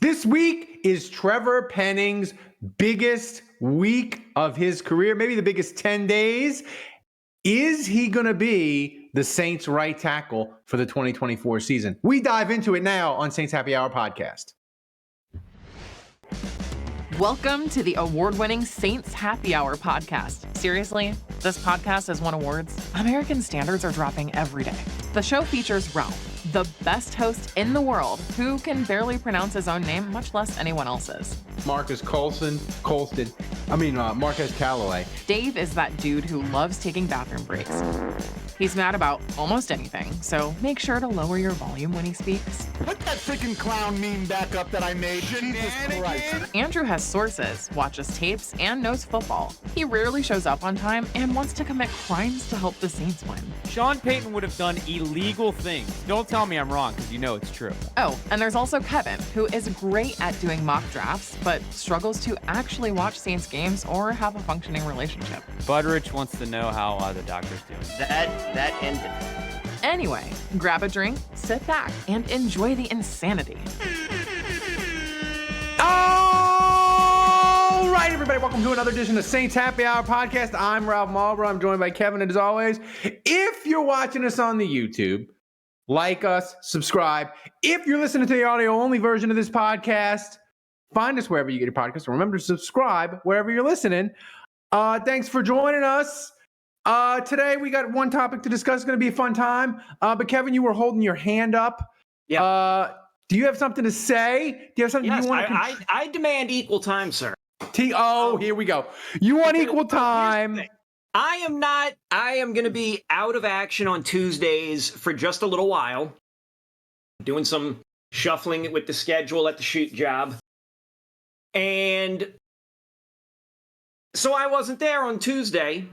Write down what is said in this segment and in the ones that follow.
This week is Trevor Penning's biggest week of his career, maybe the biggest 10 days. Is he going to be the Saints right tackle for the 2024 season? We dive into it now on Saints Happy Hour podcast. Welcome to the award-winning Saints Happy Hour podcast. Seriously, this podcast has won awards. American standards are dropping every day. The show features Ralph, the best host in the world, who can barely pronounce his own name, much less anyone else's. Marcus Callaway. Dave is that dude who loves taking bathroom breaks. He's mad about almost anything, so make sure to lower your volume when he speaks. Put that freaking clown meme back up that I made. Jesus Christ. Andrew has sources, watches tapes, and knows football. He rarely shows up on time and wants to commit crimes to help the Saints win. Sean Payton would have done illegal things. Don't tell me I'm wrong, because you know it's true. Oh, and there's also Kevin, who is great at doing mock drafts, but struggles to actually watch Saints games or have a functioning relationship. Budrich wants to know how the doctor's doing. That ended. Anyway, grab a drink, sit back, and enjoy the insanity. All right, everybody, welcome to another edition of Saints Happy Hour podcast. I'm Ralph Marlborough. I'm joined by Kevin, and as always, if you're watching us on the YouTube, like us, subscribe. If you're listening to the audio-only version of this podcast, find us wherever you get your podcast. Remember to subscribe wherever you're listening. Thanks for joining us. Today we got one topic to discuss. It's going to be a fun time. But Kevin, you were holding your hand up. Yeah. Do you have something to say? Do you have something Yes, you want to? I demand equal time, sir. Here we go. You want equal time? I am going to be out of action on Tuesdays for just a little while. Doing some shuffling with the schedule at the shoot job. And so I wasn't there on Tuesday.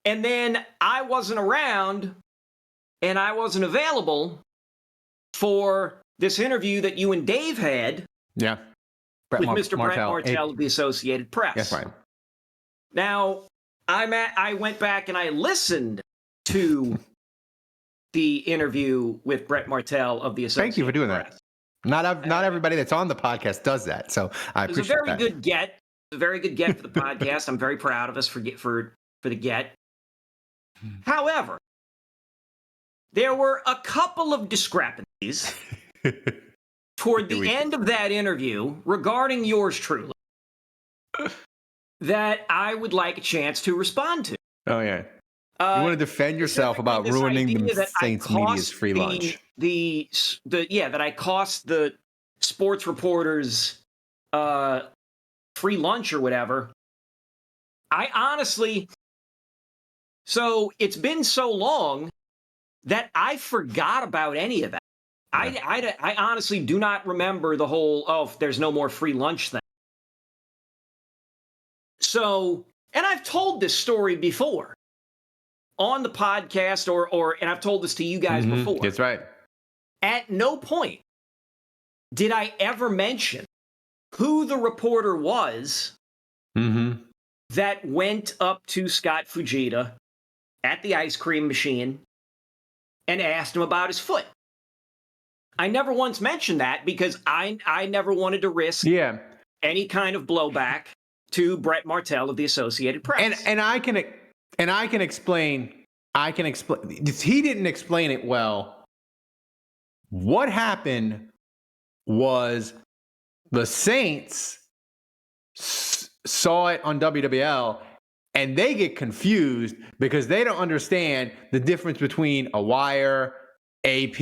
And then I wasn't around and I wasn't available for this interview that you and Dave had. Yeah. With Mr. Brett Martell of the Associated Press. That's right. Now, I went back and I listened to the interview with Brett Martell of the Associated Press. Thank you for doing that. Not everybody that's on the podcast does that, so I appreciate that. It was a very good get for the podcast. I'm very proud of us for the get. However, there were a couple of discrepancies toward the end of that interview regarding yours truly that I would like a chance to respond to. Oh, yeah. You want to defend yourself about ruining the Saints media's free lunch. That I cost the sports reporters free lunch or whatever. I honestly... So it's been so long that I forgot about any of that. Yeah. I honestly do not remember the whole, there's no more free lunch thing. So, and I've told this story before on the podcast and I've told this to you guys before. That's right. At no point did I ever mention who the reporter was that went up to Scott Fujita at the ice cream machine and asked him about his foot. I never once mentioned that because I never wanted to risk any kind of blowback to Brett Martell of the Associated Press. And I can explain. He didn't explain it well. What happened was the Saints saw it on WWL. And they get confused because they don't understand the difference between a wire, AP,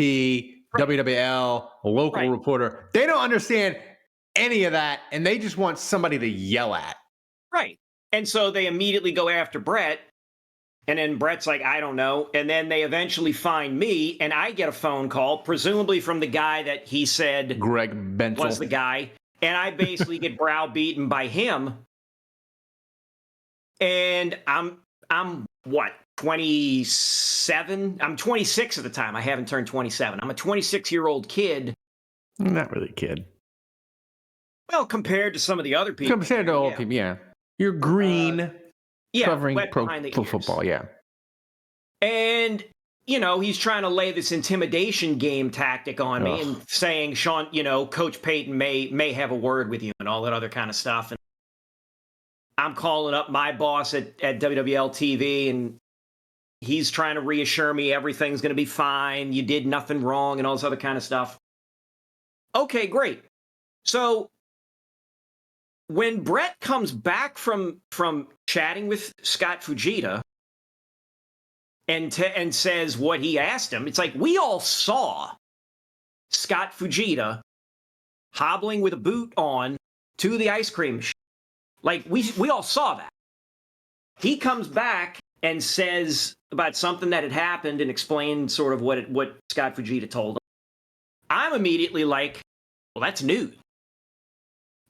WWL, a local reporter. They don't understand any of that, and they just want somebody to yell at. Right. And so they immediately go after Brett, and then Brett's like, I don't know. And then they eventually find me, and I get a phone call, presumably from the guy that he said Greg Bensel was the guy. And I basically get browbeaten by him. And I'm what, 27? I'm 26 at the time. I haven't turned 27. I'm a 26-year-old kid. Not really a kid. Well, compared to some of the other people. Compared to old people, yeah. You're green, covering pro football, yeah. And he's trying to lay this intimidation game tactic on me and saying, Sean, Coach Payton may have a word with you and all that other kind of stuff. And I'm calling up my boss at WWL TV, and he's trying to reassure me everything's going to be fine. You did nothing wrong and all this other kind of stuff. Okay, great. So when Brett comes back from chatting with Scott Fujita and says what he asked him, it's like we all saw Scott Fujita hobbling with a boot on to the ice cream machine. Like we all saw that. He comes back and says about something that had happened and explained sort of what Scott Fujita told him. I'm immediately like, well, that's news.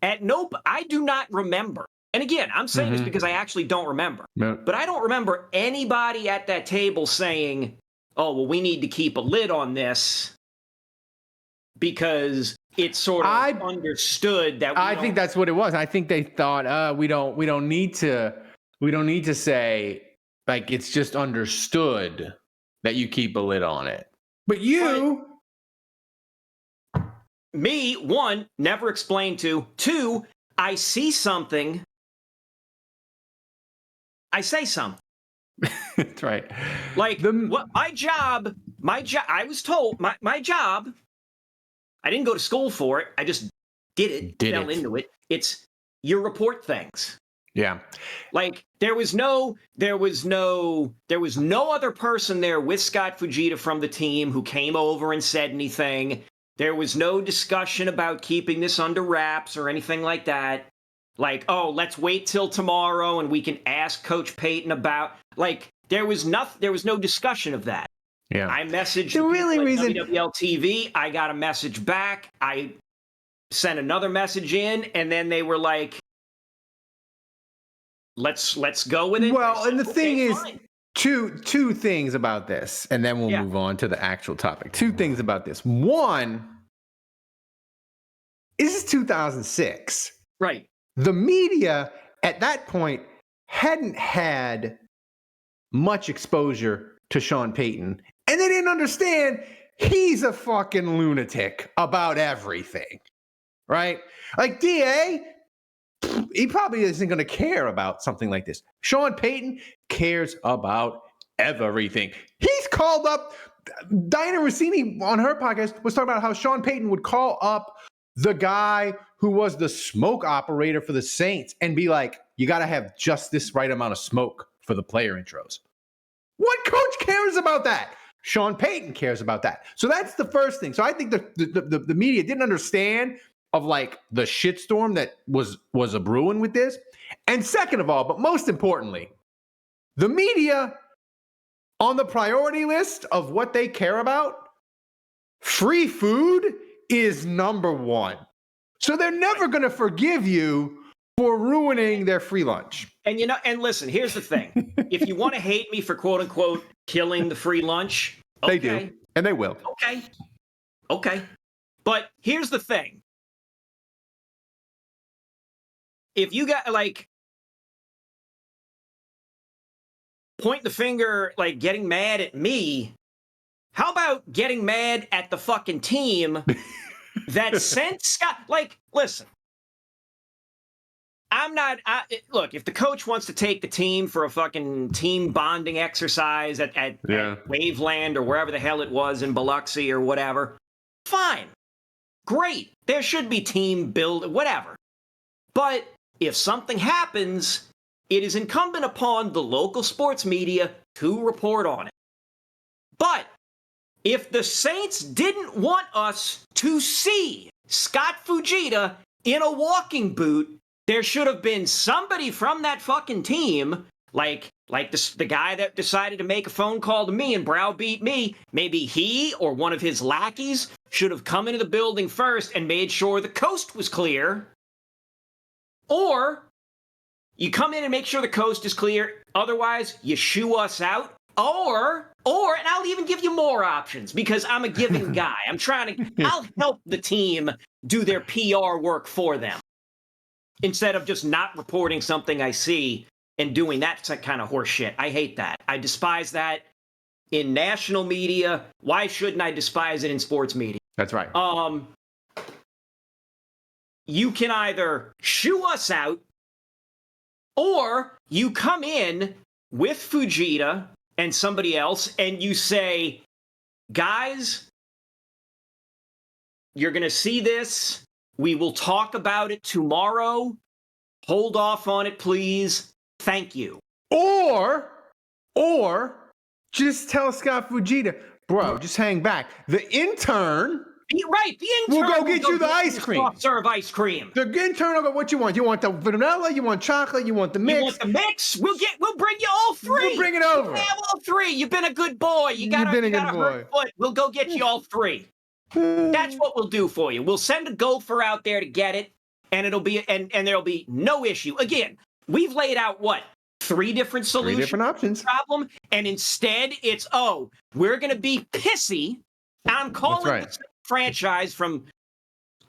I do not remember. And again, I'm saying this because I actually don't remember. But I don't remember anybody at that table saying, oh, well, we need to keep a lid on this because it's sort of understood that I think that's what it was. I think they thought, we don't need to say, like, it's just understood that you keep a lid on it. But me, one, never explained to. Two, I see something, I say something. That's right. Like, what my job, I was told, my job, I didn't go to school for it. I just did it, fell into it. It's you report things. Yeah. Like there was no other person there with Scott Fujita from the team who came over and said anything. There was no discussion about keeping this under wraps or anything like that. Like, oh, let's wait till tomorrow and we can ask Coach Payton about. Like, there was no discussion of that. Yeah. I messaged WWL TV. I got a message back. I sent another message in, and then they were like, "Let's go with it." Well, and the thing is, two things about this, and then we'll move on to the actual topic. Two things about this. One, this is 2006. Right. The media at that point hadn't had much exposure to Sean Payton, and they didn't understand he's a fucking lunatic about everything, right? Like DA, he probably isn't going to care about something like this. Sean Payton cares about everything. He's called up, Diana Rossini on her podcast was talking about how Sean Payton would call up the guy who was the smoke operator for the Saints and be like, you got to have just this right amount of smoke for the player intros. What coach cares about that? Sean Payton cares about that. So that's the first thing. So I think the media didn't understand of like the shitstorm that was a brewing with this. And second of all, but most importantly, the media on the priority list of what they care about, free food is number one. So they're never going to forgive you for ruining their free lunch. And and listen, here's the thing. If you want to hate me for quote unquote killing the free lunch, okay. They do. And they will. Okay. But here's the thing. If you got like point the finger, like getting mad at me, how about getting mad at the fucking team that sent Scott? Like, listen, look, if the coach wants to take the team for a fucking team bonding exercise at Waveland or wherever the hell it was in Biloxi or whatever, fine. Great. There should be team build, whatever. But if something happens, it is incumbent upon the local sports media to report on it. But if the Saints didn't want us to see Scott Fujita in a walking boot, there should have been somebody from that fucking team, like the guy that decided to make a phone call to me and browbeat me. Maybe he or one of his lackeys should have come into the building first and made sure the coast was clear. Or you come in and make sure the coast is clear. Otherwise, you shoo us out. Or, and I'll even give you more options because I'm a giving guy. I'll help the team do their PR work for them instead of just not reporting something I see and doing that kind of horse shit. I hate that. I despise that. in national media. Why shouldn't I despise it in sports media? That's right. You can either shoo us out, or you come in with Fujita and somebody else and you say, guys, you're going to see this. We will talk about it tomorrow. Hold off on it, please. Thank you. Or just tell Scott Fujita, bro, just hang back. The intern Right, the will intern go get you the ice cream. Soft serve ice cream. The intern will go, what you want? You want the vanilla? You want chocolate? You want the mix? You want the mix? We'll bring you all three. We'll bring it over. You have all three. You've been a good boy. You got a good boy. Foot. We'll go get you all three. That's what we'll do for you. We'll send a gopher out there to get it, and it'll be and there'll be no issue. Again, we've laid out what? 3 different solutions. 3 different options. Problem, and instead it's we're gonna be pissy. I'm calling the franchise from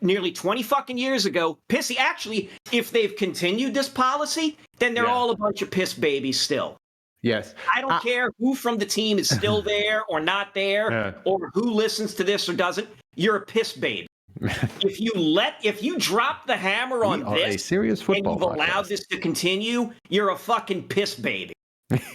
nearly 20 fucking years ago pissy. Actually, if they've continued this policy, then they're all a bunch of piss babies still. Yes. I don't care who from the team is still there or not there, or who listens to this or doesn't. You're a piss baby. If you drop the hammer on this, a serious football and you've allowed this to continue, you're a fucking piss baby.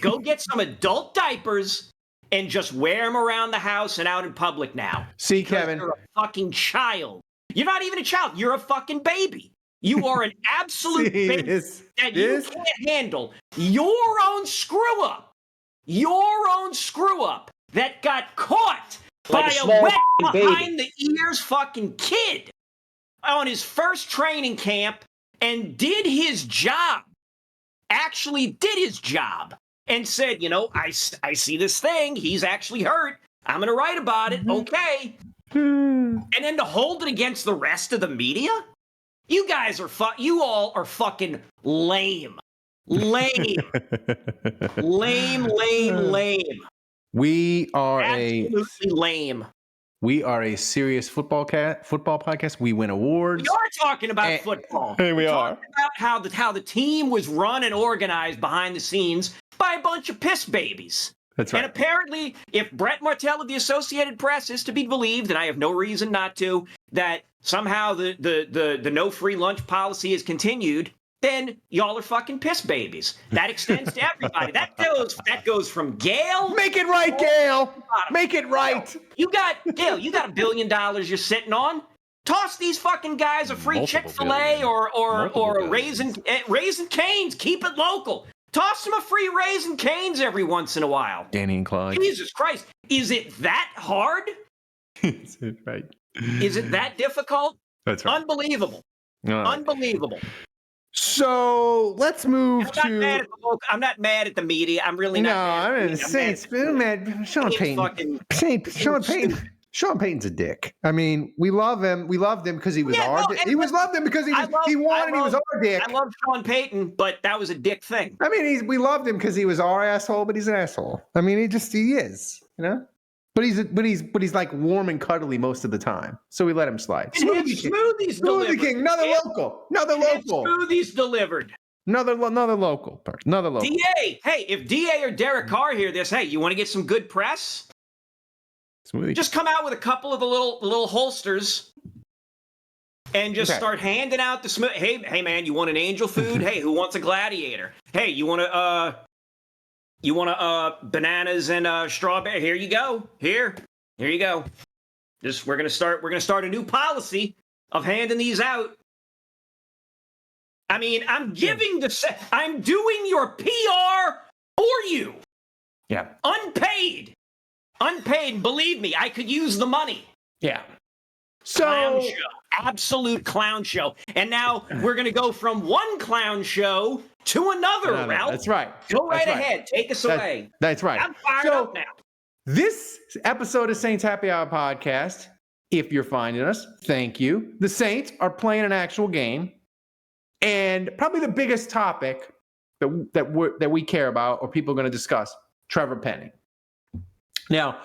Go get some adult diapers and just wear them around the house and out in public now. See, Kevin, you're a fucking child. You're not even a child. You're a fucking baby. You are an absolute baby that you can't handle your own screw up. Your own screw up that got caught by a wet behind the ears fucking kid on his first training camp and did his job. Actually did his job and said, I see this thing. He's actually hurt. I'm going to write about it. Okay. And then to hold it against the rest of the media? You guys are you all are fucking lame. Lame. Lame. We are absolutely lame. We are a serious football podcast. We win awards. We are talking about football. We are talking about how the team was run and organized behind the scenes by a bunch of piss babies. That's right. And apparently, if Brett Martell of the Associated Press is to be believed, and I have no reason not to, that somehow the no free lunch policy is continued, then y'all are fucking piss babies. That extends to everybody. That goes from Gail. Make it right, Gail. Make it right. Gail, you got $1 billion you're sitting on. Toss these fucking guys a free Chick-fil-A or a Raisin Canes. Keep it local. Toss them a free Raisin Canes every once in a while. Danny and Clyde. Jesus Christ. Is it that hard? Is it right? Is it that difficult? That's right. Unbelievable. Unbelievable. So let's move to. I'm not mad at the media. I'm really not. No, I'm Saints. Mad. Sean Payton. Sean Payton's a dick. I mean, we love him. We loved him because he was he was loved him because he was our dick. I love Sean Payton, but that was a dick thing. I mean, we loved him because he was our asshole, but he's an asshole. I mean, he is, But he's like warm and cuddly most of the time, so we let him slide. Smoothie King, another local. Smoothies delivered. Another local. DA, hey, if DA or Derek Carr hear this, hey, you want to get some good press? Smoothie. Just come out with a couple of the little holsters and just start handing out the smoothie. Hey man, you want an angel food? Hey, who wants a gladiator? Hey, you want bananas and strawberry? Here you go. Here you go. We're gonna start a new policy of handing these out. I mean, I'm doing your PR for you. Yeah. Unpaid. Believe me, I could use the money. Yeah. Clown show. Absolute clown show. And now we're going to go from one clown show to another, Ralph. That's right. Go right ahead. Take us away. That's right. I'm fired up now. This episode of Saints Happy Hour podcast, if you're finding us, thank you. The Saints are playing an actual game. And probably the biggest topic that we care about or people are going to discuss, Trevor Penning. Now,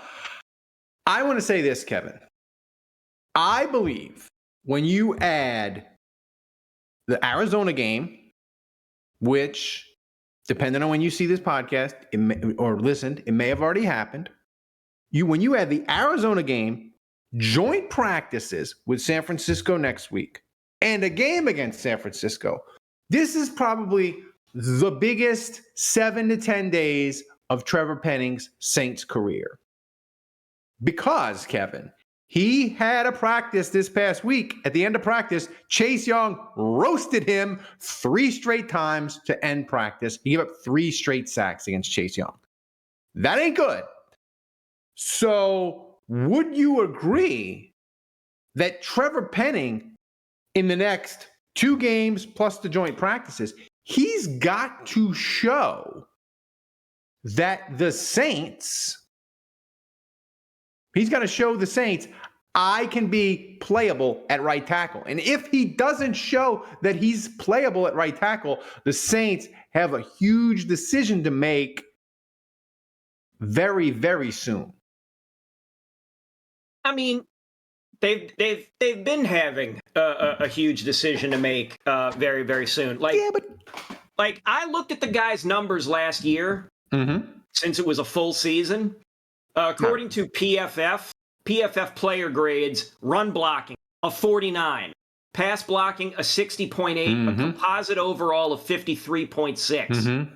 I want to say this, Kevin. I believe when you add the Arizona game, which, depending on when you see this podcast or listened, it may have already happened. when you add the Arizona game, joint practices with San Francisco next week, and a game against San Francisco, this is probably the biggest 7 to 10 days of Trevor Penning's Saints career. Because, Kevin, he had a practice this past week. At the end of practice, Chase Young roasted him 3 straight times to end practice. He gave up 3 straight sacks against Chase Young. That ain't good. So, would you agree that Trevor Penning, in the next 2 games plus the joint practices, he's got to show that the Saints, he's got to show the Saints, I can be playable at right tackle. And if he doesn't show that he's playable at right tackle, the Saints have a huge decision to make very, very soon. I mean, they've been having a huge decision to make very, very soon. Like I looked at the guy's numbers last year, since it was a full season. According to PFF player grades, run blocking a 49, pass blocking a 60.8, a composite overall of 53.6.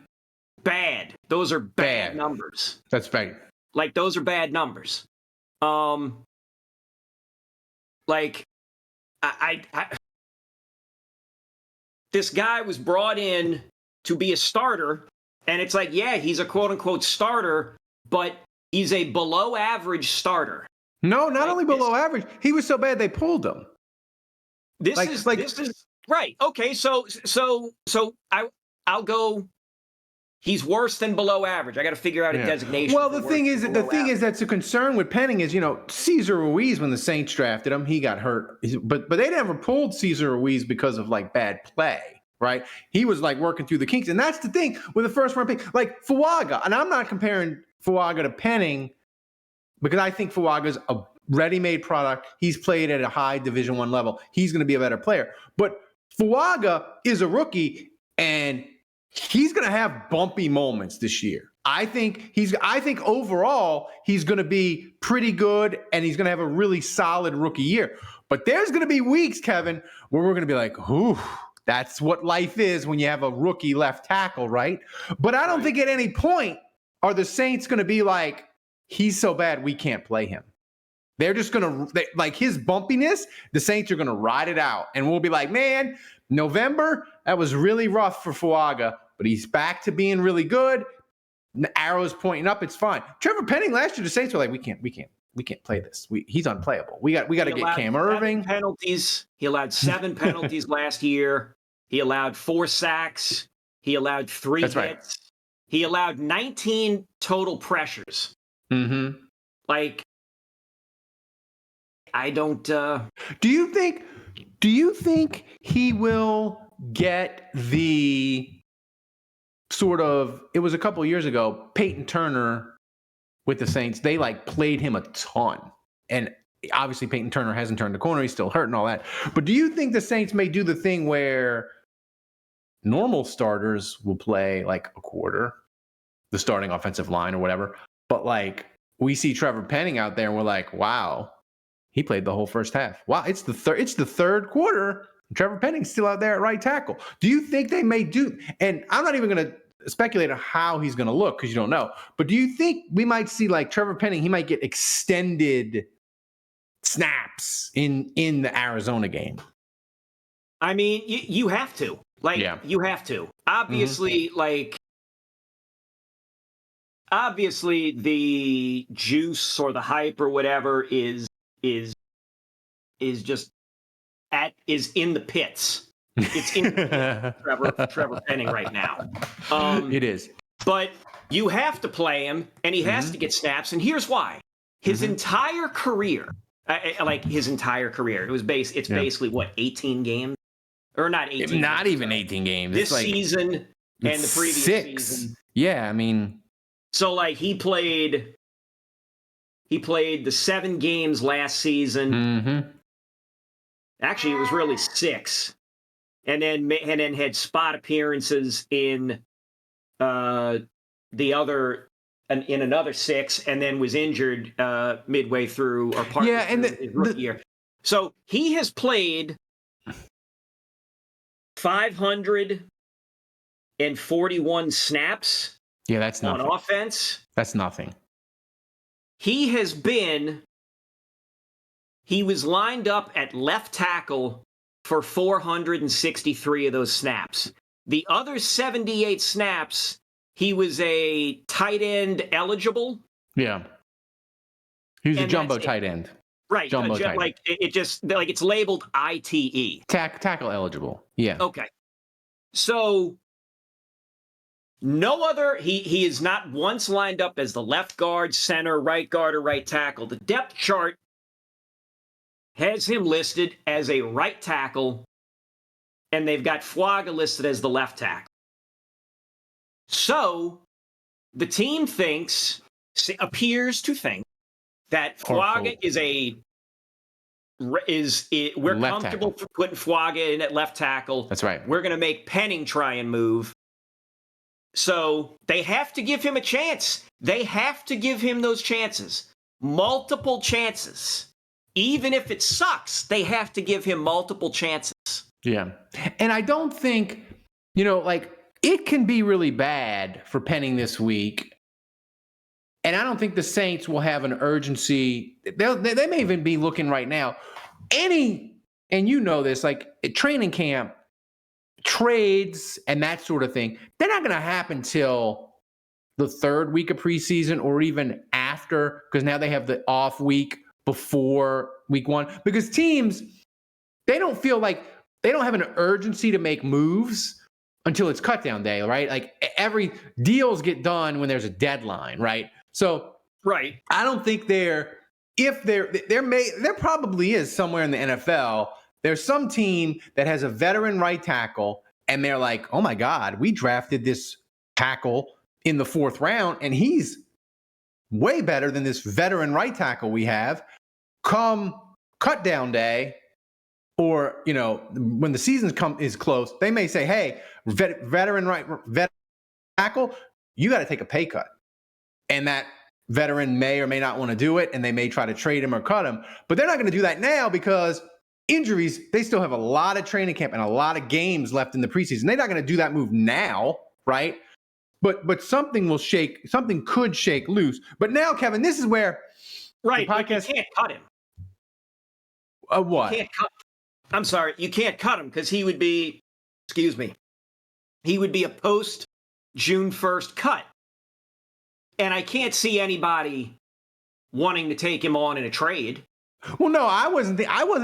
Bad. Those are bad numbers. That's bad. Like those are bad numbers. Like I this guy was brought in to be a starter, and it's like, yeah, he's a quote unquote starter, but he's a below average starter. No, not only below average. He was so bad they pulled him. This is right. Okay, so I'll go. He's worse than below average. I got to figure out a designation. Well, the thing is that's a concern with Penning is, Cesar Ruiz, when the Saints drafted him, he got hurt, but they never pulled Cesar Ruiz because of like bad play, right? He was like working through the kinks, and that's the thing with the first round pick, like Fuaga. And I'm not comparing Fuaga to Penning because I think Fuaga's a ready-made product. He's played at a high Division I level. He's going to be a better player, but Fuaga is a rookie, and he's going to have bumpy moments this year. I think overall he's going to be pretty good, and he's going to have a really solid rookie year. But there's going to be weeks, Kevin, where we're going to be like, "Ooh, that's what life is when you have a rookie left tackle, right?" But I don't think at any point are the Saints going to be like, "He's so bad we can't play him." They're just going to, like, his bumpiness, the Saints are going to ride it out, and we'll be like, "Man, November, that was really rough for Fuaga, but he's back to being really good. The arrow's pointing up. It's fine." Trevor Penning last year, the Saints were like, we can't play this. He's unplayable. We got to get Cam Irving. Penalties. He allowed 7 penalties last year. He allowed 4 sacks. He allowed 3 hits. Right. He allowed 19 total pressures. Like, I don't. Do you think he will get the sort of, it was a couple years ago, Peyton Turner with the Saints, they like played him a ton. And obviously Peyton Turner hasn't turned the corner. He's still hurt and all that. But do you think the Saints may do the thing where normal starters will play like a quarter, the starting offensive line or whatever, but like we see Trevor Penning out there and we're like, wow, he played the whole first half. Wow, it's the third quarter. Trevor Penning's still out there at right tackle. Do you think they may do? And I'm not even going to speculate on how he's going to look because you don't know. But do you think we might see like Trevor Penning? He might get extended snaps in the Arizona game. I mean, you have to. You have to. Obviously, obviously the juice or the hype or whatever is just is in the pits. It's in the pits, Trevor Penning right now. It is. But you have to play him, and he has to get snaps, and here's why. His entire career, his entire career, it's basically, what, 18 games? Or not 18 Not games, even 18 games. This season and the previous 6. season. Yeah, I mean. So, like, he played the 7 games last season. Actually, it was really 6, and then had spot appearances in the other in another 6, and then was injured midway through or part of his rookie year. So he has played 541 snaps. Yeah, that's nothing. On offense. That's nothing. He was lined up at left tackle for 463 of those snaps. The other 78 snaps, he was a tight end eligible. Yeah. He was a jumbo tight end. Right. Jumbo tight like end. it just like it's labeled ITE. Tackle eligible. Yeah. Okay. So no other, he is not once lined up as the left guard, center, right guard, or right tackle. The depth chart has him listed as a right tackle, and they've got Fuaga listed as the left tackle. So the team appears to think that Fuaga we're left comfortable tackle. putting Fuaga in at left tackle. That's right. We're going to make Penning try and move. So they have to give him a chance. They have to give him those chances. Multiple chances. Even if it sucks, they have to give him multiple chances. Yeah. And I don't think, it can be really bad for Penning this week. And I don't think the Saints will have an urgency. They may even be looking right now. And you know this, like at training camp, trades and that sort of thing, they're not going to happen till the third week of preseason or even after, because now they have the off week before week 1. Because teams, they don't feel like they don't have an urgency to make moves until it's cut down day, right? Like every deals get done when there's a deadline, right? So right. I don't think there probably is somewhere in the NFL. There's some team that has a veteran right tackle, and they're like, oh my God, we drafted this tackle in the 4th round, and he's way better than this veteran right tackle we have. Come cut down day, or when the season is close, they may say, hey, veteran tackle, you got to take a pay cut. And that veteran may or may not want to do it, and they may try to trade him or cut him. But they're not going to do that now because injuries, they still have a lot of training camp and a lot of games left in the preseason. They're not going to do that move now, right? But something could shake loose. But now, Kevin, this is where the podcast, but you can't cut him. What? I'm sorry, you can't cut him because he would be a post June 1st cut. And I can't see anybody wanting to take him on in a trade. Well, no, I wasn't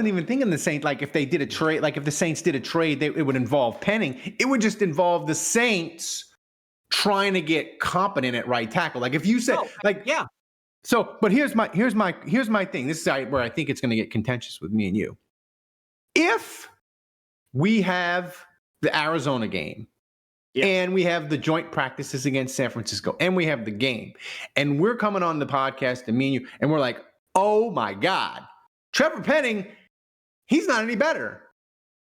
even thinking the Saints. Like if they did a trade, like if the Saints did a trade, it would involve Penning. It would just involve the Saints trying to get competent at right tackle. Like if you said, yeah. So, but here's my thing. This is where I think it's going to get contentious with me and you. If we have the Arizona game, yeah, and we have the joint practices against San Francisco, and we have the game, and we're coming on the podcast, and me and you, and we're like, oh my God, Trevor Penning, he's not any better.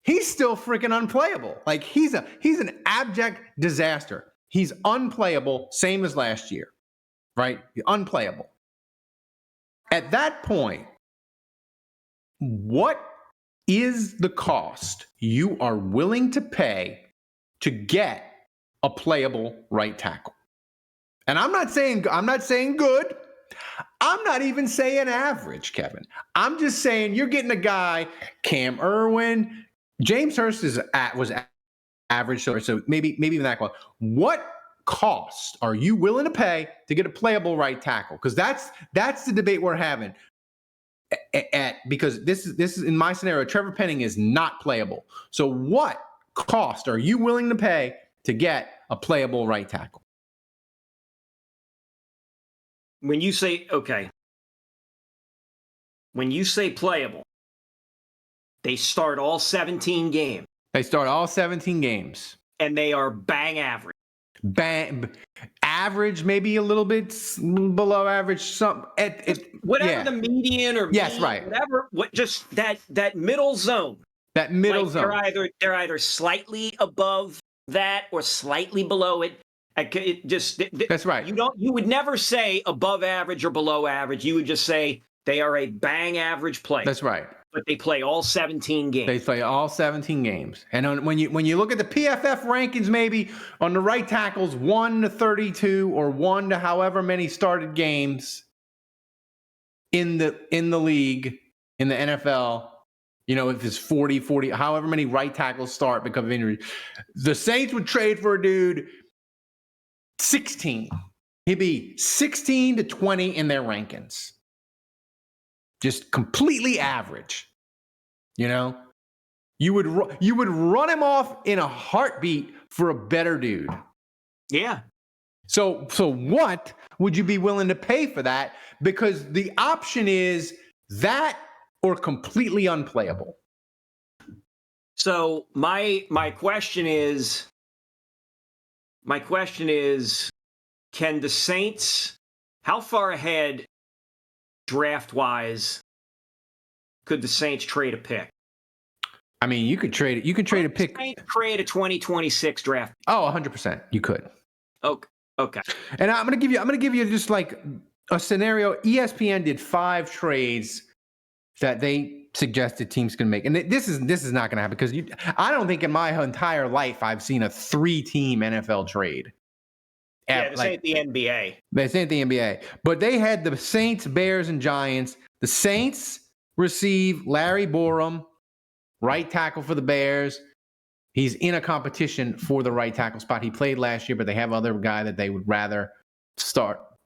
He's still freaking unplayable. Like he's an abject disaster. He's unplayable, same as last year, right? Unplayable. At that point, what is the cost you are willing to pay to get a playable right tackle? And I'm not saying good. I'm not even saying average, Kevin. I'm just saying you're getting a guy, Cam Irwin, James Hurst was average, so maybe even that quality. What cost are you willing to pay to get a playable right tackle? Because that's the debate we're having. Because this is in my scenario, Trevor Penning is not playable. So what cost are you willing to pay to get a playable right tackle? When you say playable, they start all 17 games. They start all 17 games. And they are bang average. Bang average, maybe a little bit below average. Whatever the median or right. Whatever. Just that middle zone. That middle zone. They're either slightly above that or slightly below it. That's right. You would never say above average or below average. You would just say they are a bang average player. That's right. But they play all 17 games. They play all 17 games. And when you look at the PFF rankings, maybe on the right tackles, 1 to 32 or 1 to however many started games in the league, in the NFL, if it's 40, however many right tackles start because of injury, the Saints would trade for a dude 16. He'd be 16 to 20 in their rankings. Just completely average. You would run him off in a heartbeat for a better dude. Yeah. So what would you be willing to pay for that? Because the option is that or completely unplayable. So my question is, can the Saints, how far ahead draft-wise could the Saints trade a pick? I mean, you could trade it. You could trade a pick. Saints trade a 2026 draft. Oh, 100%. You could. Okay. And I'm going to give you just like a scenario. ESPN did 5 trades that they suggested teams can make. And this is not going to happen because I don't think in my entire life I've seen a 3-team NFL trade. Yeah, this ain't the NBA. This ain't the NBA. But they had the Saints, Bears, and Giants. The Saints receive Larry Borum, right tackle for the Bears. He's in a competition for the right tackle spot. He played last year, but they have other guy that they would rather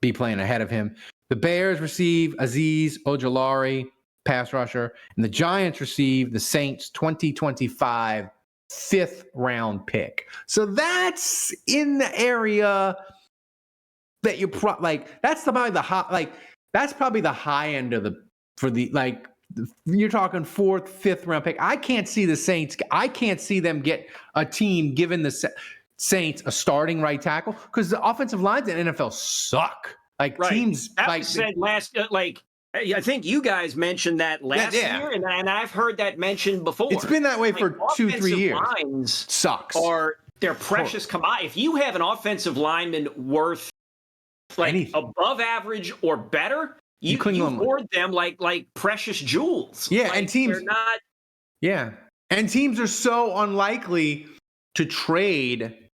be playing ahead of him. The Bears receive Azeez Ojulari, pass rusher, and the Giants receive the Saints 2025 5th-round pick. So that's in the area that you that's probably the high end of you're talking 4th, 5th-round pick. I can't see the Saints. I can't see them get a team giving the Saints a starting right tackle because the offensive lines in the NFL suck. Teams that was said last I think you guys mentioned that last year, and I've heard that mentioned before. It's been that way for 2-3 years. Lines sucks. Or they're precious commodity. If you have an offensive lineman worth above average or better, you hoard them like precious jewels. Yeah, and teams they're not. Yeah, and teams are so unlikely to trade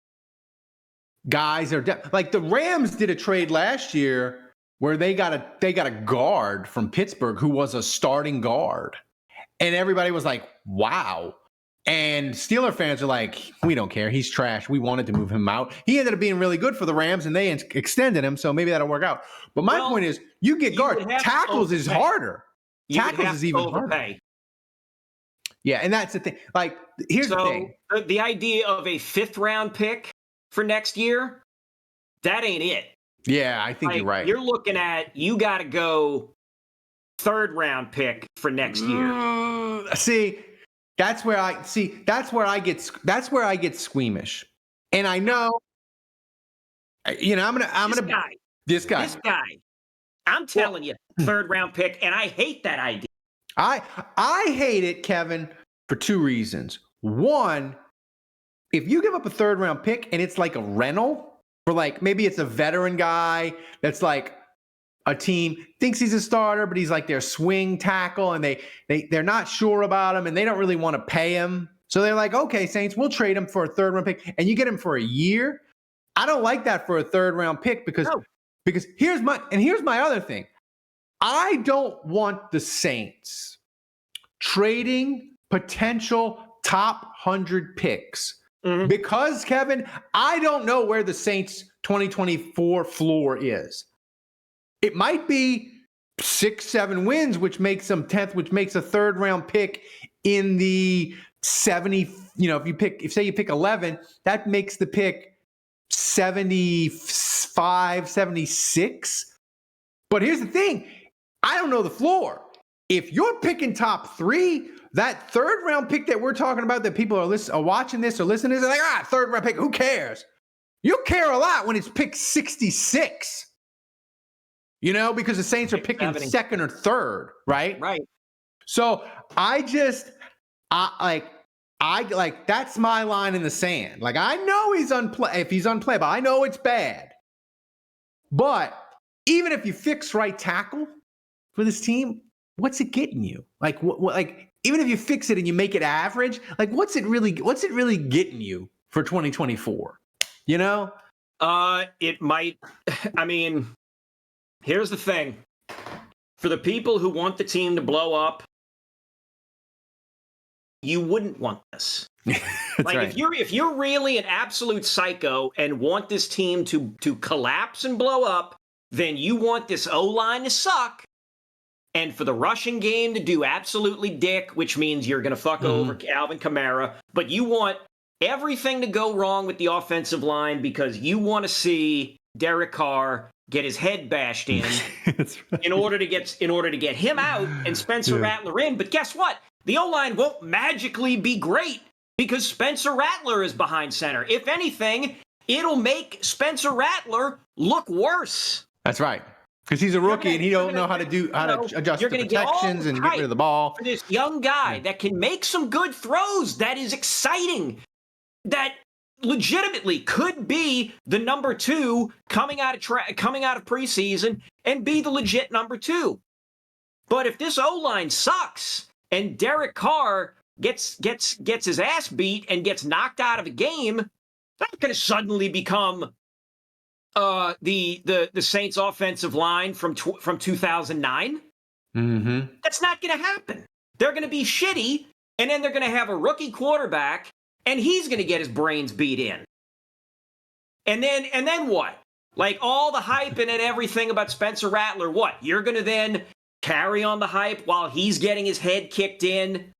guys like the Rams did a trade last year where they got a guard from Pittsburgh who was a starting guard, and everybody was like, "Wow." And Steeler fans are like, "We don't care. He's trash. We wanted to move him out." He ended up being really good for the Rams, and they extended him, so maybe that'll work out. But my point is, you get guard. Tackles is harder. Tackles is even harder. Yeah, and that's the thing. Here's the thing. The idea of a 5th-round pick for next year, that ain't it. Yeah, I think you're right. You're looking at, you got to go 3rd-round pick for next year. See, that's where I get squeamish. And I know, this guy. I'm telling you, 3rd-round pick, and I hate that idea. I hate it, Kevin, for 2 reasons. One, if you give up a 3rd-round pick and it's like a rental, for maybe it's a veteran guy that's a team thinks he's a starter, but he's their swing tackle, and they're not sure about him, and they don't really want to pay him. So they're like, okay, Saints, we'll trade him for a 3rd-round pick, and you get him for a year. I don't like that for a 3rd-round pick because here's my other thing. I don't want the Saints trading potential top 100 picks. Mm-hmm. Because, Kevin, I don't know where the Saints 2024 floor is. It might be 6-7 wins, which makes them 10th, which makes a 3rd-round pick in the 70. If you pick 11, that makes the pick 75, 76. But here's the thing. I don't know the floor. If you're picking top 3, that 3rd-round pick that we're talking about, that people are watching this or listening to this, they're 3rd-round pick, who cares? You care a lot when it's pick 66. Because the Saints are picking 2nd or 3rd, right? Right. So I that's my line in the sand. Like, I know if he's unplayable, I know it's bad. But even if you fix right tackle for this team, what's it getting you? Like, like even if you fix it and you make it average, like what's it really getting you for 2024? You know? It might. I mean, here's the thing. For the people who want the team to blow up, you wouldn't want this. Like, right. if you're really an absolute psycho and want this team to collapse and blow up, then you want this O-line to suck and for the rushing game to do absolutely dick, which means you're going to fuck over Alvin Kamara, but you want everything to go wrong with the offensive line because you want to see Derek Carr get his head bashed in That's right. in order to get him out and Spencer Rattler in. But guess what? The O-line won't magically be great because Spencer Rattler is behind center. If anything, it'll make Spencer Rattler look worse. That's right. Because he's a rookie and he don't know how to adjust the protections and get rid of the ball. For this young guy that can make some good throws, that is exciting, that legitimately could be the number 2 coming out of preseason and be the legit number 2. But if this O-line sucks and Derek Carr gets his ass beat and gets knocked out of a game, that's not going to suddenly become the Saints offensive line from 2009. That's not going to happen. They're going to be shitty, and then they're going to have a rookie quarterback, and he's going to get his brains beat in. And then what? Like all the hype and everything about Spencer Rattler, what? You're going to then carry on the hype while he's getting his head kicked in?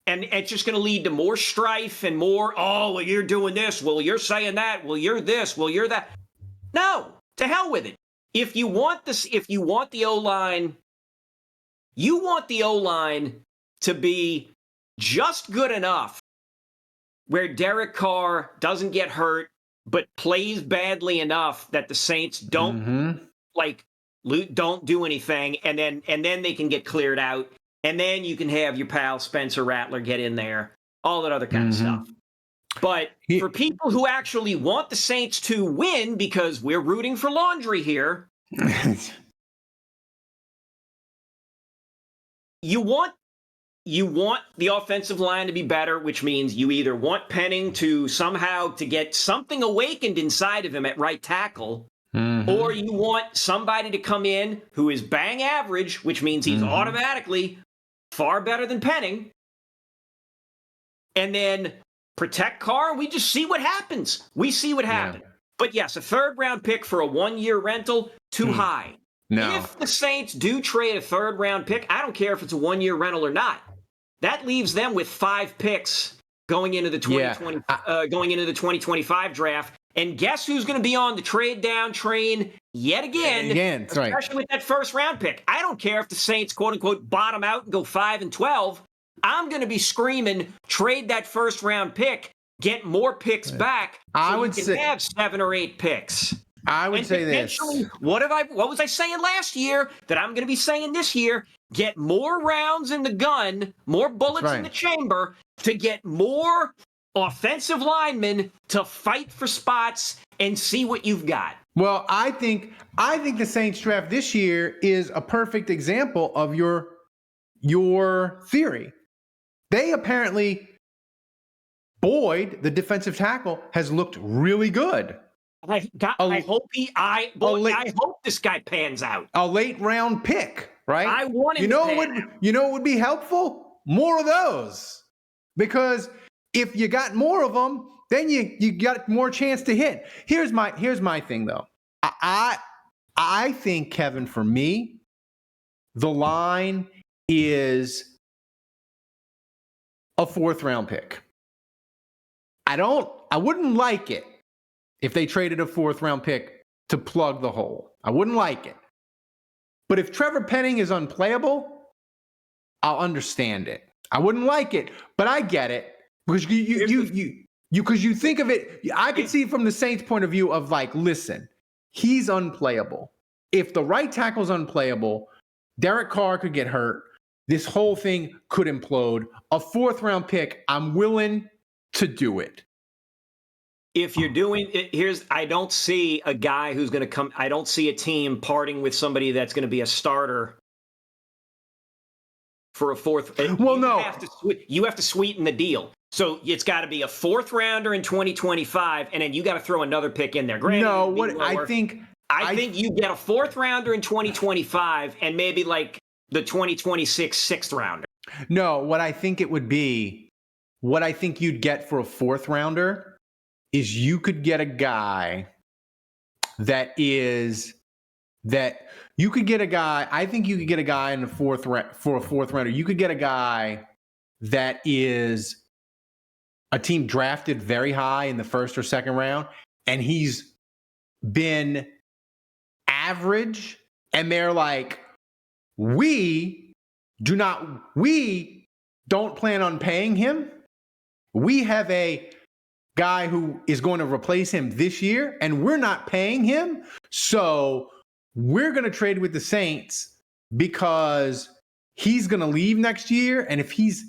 And it's just going to lead to more strife and more, oh, well, you're doing this. Well, you're saying that. Well, you're this. Well, you're that. No, to hell with it. If you want the O-line, you want the O-line to be just good enough where Derek Carr doesn't get hurt, but plays badly enough that the Saints don't don't do anything, and then they can get cleared out, and then you can have your pal Spencer Rattler get in there, all that other kind of stuff. But for people who actually want the Saints to win, because we're rooting for laundry here, you want the offensive line to be better, which means you either want Penning to somehow to get something awakened inside of him at right tackle, or you want somebody to come in who is bang average, which means he's automatically far better than Penning, and then protect Carr, and we just see what happens. We see what happens. But yes, a 3rd-round pick for a 1-year rental, too high. No. If the Saints do trade a 3rd-round pick, I don't care if it's a 1-year rental or not. That leaves them with 5 picks going into the 2025 draft. And guess who's going to be on the trade down train yet again? That's right. Especially with that 1st-round pick. I don't care if the Saints, quote-unquote, bottom out and go 5-12. I'm going to be screaming, trade that 1st-round pick, get more picks back. I so would you can say have 7 or 8 picks. I would say this. What was I saying last year that I'm going to be saying this year? Get more rounds in the gun, more bullets in the chamber to get more offensive linemen to fight for spots and see what you've got. Well, I think the Saints draft this year is a perfect example of your theory. They apparently, Boyd, the defensive tackle, has looked really good. I hope this guy pans out. A late round pick, right? I want him you know what would be helpful? More of those. Because if you got more of them, then you got more chance to hit. Here's my thing though. I think, Kevin, for me, the line is a 4th-round pick. I wouldn't like it if they traded a 4th-round pick to plug the hole. I wouldn't like it. But if Trevor Penning is unplayable, I'll understand it. I wouldn't like it, but I get it. Because you think of it, I could see it from the Saints' point of view of like, listen, he's unplayable. If the right tackle's unplayable, Derek Carr could get hurt. this whole thing could implode. A 4th round pick, I'm willing to do it. If you're doing it, I don't see a guy who's going to come. I don't see a team parting with somebody that's going to be a starter for a 4th. Well, no. You have to sweeten the deal. So it's got to be a 4th rounder in 2025, and then you got to throw another pick in there. Granted, no, what I think you get a 4th rounder in 2025, and maybe like the 2026 6th rounder. No, what I think it would be, what I think you'd get for a 4th rounder is you could get a guy I think you could get a guy in the for a 4th rounder. You could get a guy that is a team drafted very high in the 1st or 2nd round, and he's been average, and they're like, we don't plan on paying him. We have a guy who is going to replace him this year, and we're not paying him. So we're going to trade with the Saints because he's going to leave next year. And if he's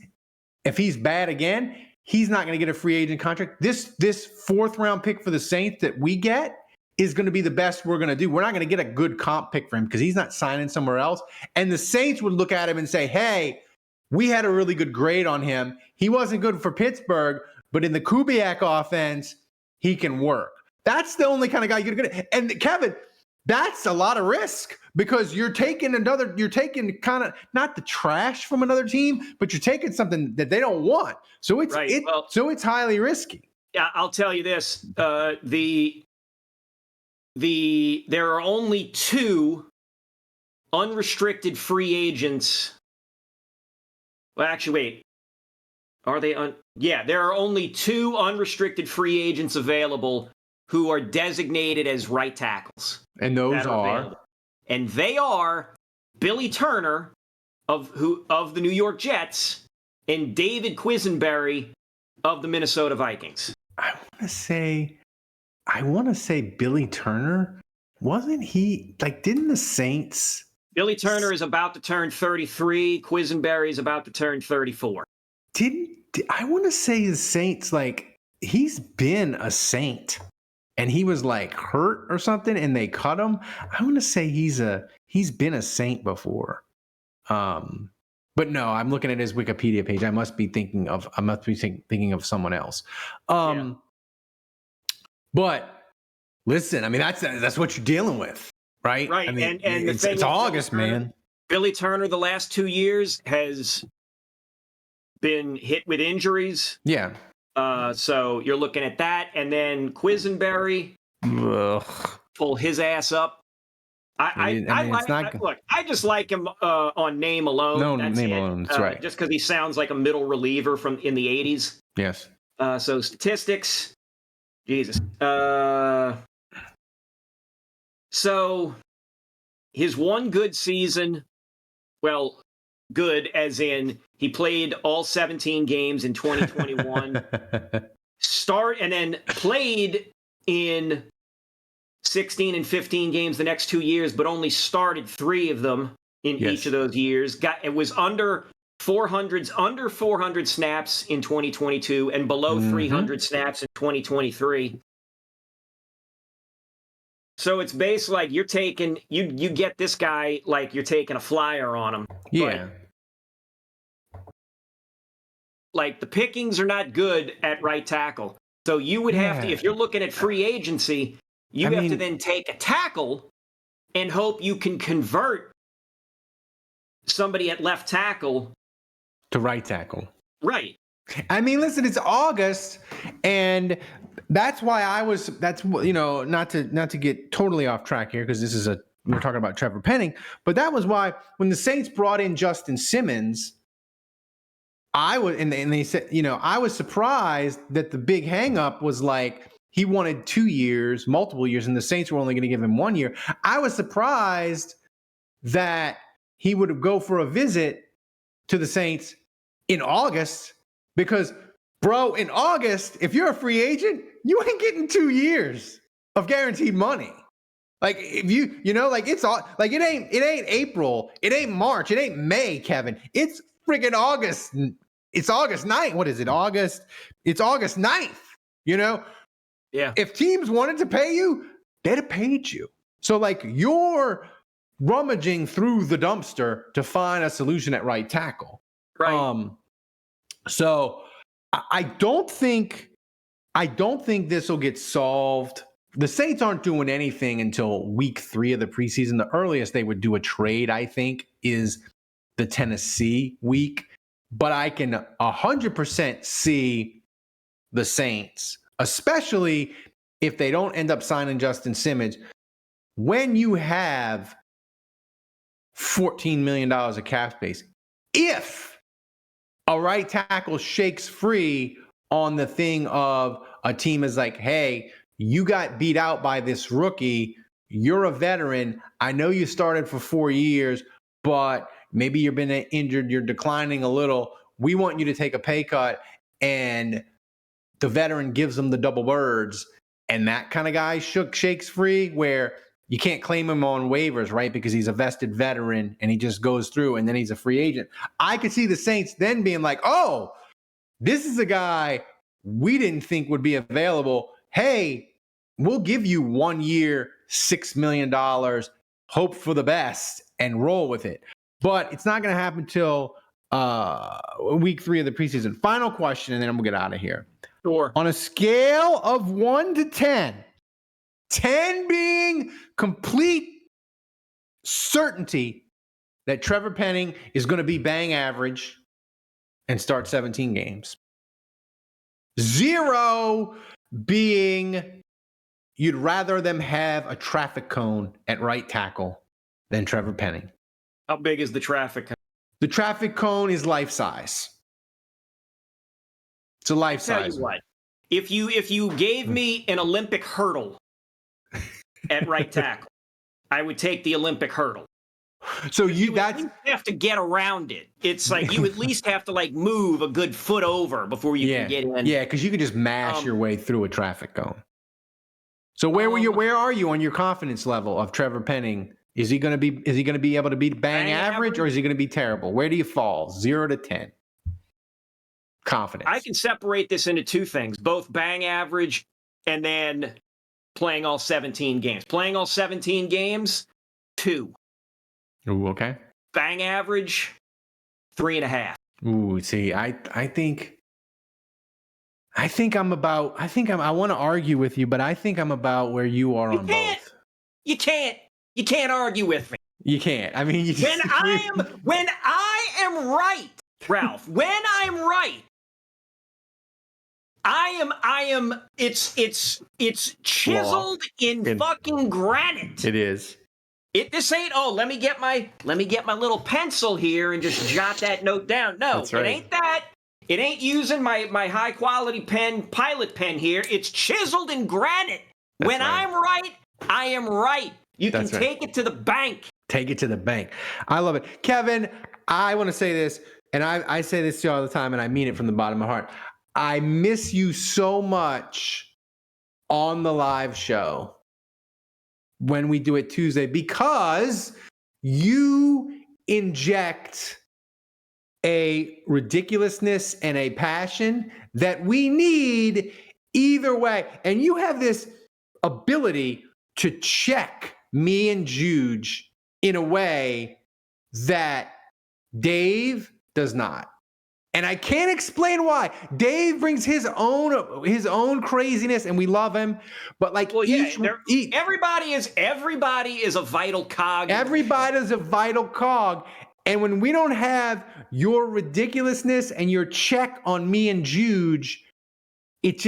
bad again, he's not going to get a free agent contract. This 4th round pick for the Saints that we get is going to be the best we're going to do. We're not going to get a good comp pick for him because he's not signing somewhere else. And the Saints would look at him and say, hey, we had a really good grade on him. He wasn't good for Pittsburgh, but in the Kubiak offense, he can work. That's the only kind of guy you're going to. And Kevin, that's a lot of risk because you're taking kind of not the trash from another team, but you're taking something that they don't want. So it's highly risky. Yeah, I'll tell you this: there are only 2 unrestricted free agents. Well, actually, wait. Are they there are only 2 unrestricted free agents available who are designated as right tackles. And those are? And they are Billy Turner of the New York Jets and David Quisenberry of the Minnesota Vikings. I want to say Billy Turner. Wasn't he didn't the Saints? Billy Turner is about to turn 33. Quisenberry is about to turn 34. I want to say the Saints, he's been a Saint and he was hurt or something and they cut him. I want to say he's been a Saint before. But no, I'm looking at his Wikipedia page. I must be thinking of someone else. But listen, I mean, that's what you're dealing with, right? Right. I mean, and it's August, man. Billy Turner, the last 2 years, has been hit with injuries. Yeah. So you're looking at that. And then Quisenberry, pull his ass up. I just like him on name alone. No, name alone. That's right. Just because he sounds like a middle reliever in the 80s. Yes. So statistics. Jesus. So his one good season, well, good as in he played all 17 games in 2021. And then played in 16 and 15 games the next 2 years, but only started 3 of them in each of those years. It was under 400 snaps in 2022 and below 300 snaps in 2023. So it's based like you're taking you get this guy like you're taking a flyer on him. Yeah. Like the pickings are not good at right tackle. So you would have to, if you're looking at free agency, you have to then take a tackle and hope you can convert somebody at left tackle to right tackle. Right. I mean, listen, it's August, and that's why not to get totally off track here, because we're talking about Trevor Penning, but that was why when the Saints brought in Justin Simmons, I was surprised that the big hang up was he wanted 2 years, multiple years, and the Saints were only going to give him 1 year. I was surprised that he would go for a visit to the Saints in August, because, bro, in August, if you're a free agent, you ain't getting 2 years of guaranteed money. Like if you know, like it's all like it ain't April, it ain't March, it ain't May, Kevin. It's freaking August. It's August 9th. What is it? August. It's August 9th. You know? Yeah. If teams wanted to pay you, they'd have paid you. So like you're rummaging through the dumpster to find a solution at right tackle. Right. So I don't think this will get solved. The Saints aren't doing anything until week 3 of the preseason. The earliest they would do a trade, I think, is the Tennessee week. But I can 100% see the Saints, especially if they don't end up signing Justin Simmons, when you have $14 million of cap space. If a right tackle shakes free on the thing of a team is like, hey, you got beat out by this rookie. You're a veteran. I know you started for 4 years, but maybe you've been injured. You're declining a little. We want you to take a pay cut. And the veteran gives them the double birds. And that kind of guy shakes free where you can't claim him on waivers, right? Because he's a vested veteran and he just goes through and then he's a free agent. I could see the Saints then being like, oh, this is a guy we didn't think would be available. Hey, we'll give you 1 year, $6 million, hope for the best, and roll with it. But it's not going to happen till week 3 of the preseason. Final question, and then we'll get out of here. Sure. On a scale of 1 to 10, 10 being complete certainty that Trevor Penning is going to be bang average and start 17 games. 0 being you'd rather them have a traffic cone at right tackle than Trevor Penning. How big is the traffic cone? The traffic cone is life size. It's a life Tell size. you what, if you gave me an Olympic hurdle at right tackle, I would take the Olympic hurdle. So you have to get around it. It's like you at least have to like move a good foot over before you can get in. Yeah, because you could just mash your way through a traffic cone. So where are you on your confidence level of Trevor Penning? Is he going to be able to be bang average, or is he going to be terrible? Where do you fall? 0 to 10. Confidence. I can separate this into two things, both bang average and then playing all 17 games. Playing all 17 games, 2. Ooh, okay. Bang average, 3.5. Ooh, see, I want to argue with you, but I think I'm about where you are on both. You can't argue with me. You can't. I mean, when I am right, Ralph, when I'm right, it's chiseled in fucking granite. It is. This ain't, let me get my little pencil here and just jot that note down. No, That's right. It ain't that. It ain't using my high quality pen, pilot pen here. It's chiseled in granite. When I'm right, I am right. You can take it to the bank. Take it to the bank. I love it. Kevin, I want to say this, and I say this to you all the time, and I mean it from the bottom of my heart. I miss you so much on the live show when we do it Tuesday, because you inject a ridiculousness and a passion that we need either way. And you have this ability to check me and Juge in a way that Dave does not. And I can't explain why. Dave brings his own craziness, and we love him. But like, everybody is a vital cog. Everybody's a vital cog. And when we don't have your ridiculousness and your check on me and Juge, it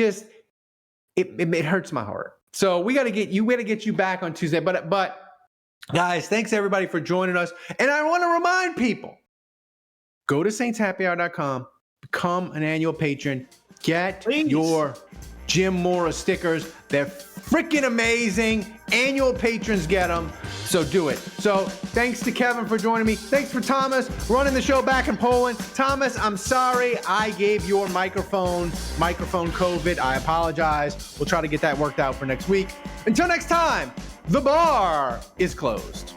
hurts my heart. So we got to get you back on Tuesday. But guys, thanks everybody for joining us. And I want to remind people, go to saintshappyhour.com, become an annual patron, get your Jim Mora stickers. They're freaking amazing. Annual patrons get them. So do it. So thanks to Kevin for joining me. Thanks for Thomas running the show back in Poland. Thomas, I'm sorry I gave your microphone COVID. I apologize. We'll try to get that worked out for next week. Until next time, The bar is closed.